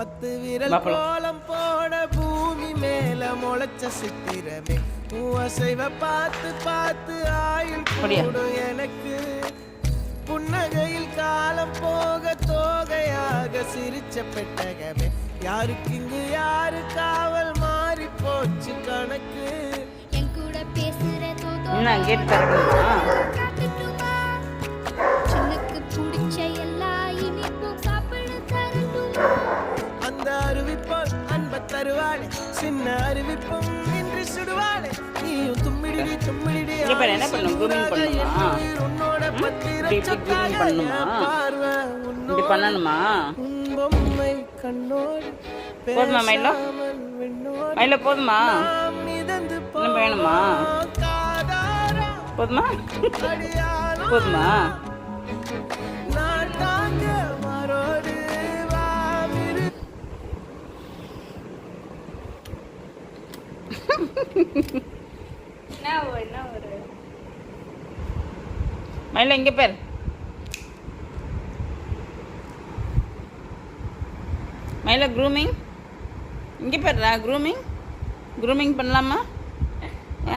10 விரல் கோலம் போட பூமி மேல முளைச்ச சித்திரமே அசைவ பார்த்து பார்த்து ஆயுள் கூடும் எனக்கு புன்னகையில் காலம் போக தோகையாக சிரிச்ச பெட்டகமே யாருக்கு இங்கு யாரு காவல் மாறி போச்சு கணக்கு என் கூட பேசுற சின்னக்கு பிடிச்ச எல்லா இனிப்பும் சாப்பிட தரட்டுமா அந்த அறிவிப்போல் அன்ப தருவாளே சின்ன அறிவிப்பும் இன்று சுடுவாளே நீயும் தும்மிடி தும்மிடி என்ன பண்ணும் உன்னோட பத்திரம் பார்வை இப்படி பண்ணணுமா பொம்மை கண்ணோடு போதுமா மயிலோ மயிலோ போதுமா இன்னும் வேணுமா போதுமா போதுமா மயில எங்க பேர் மயில க்ரூமிங் இங்கே பேர்றா க்ரூமிங் பண்ணலாமா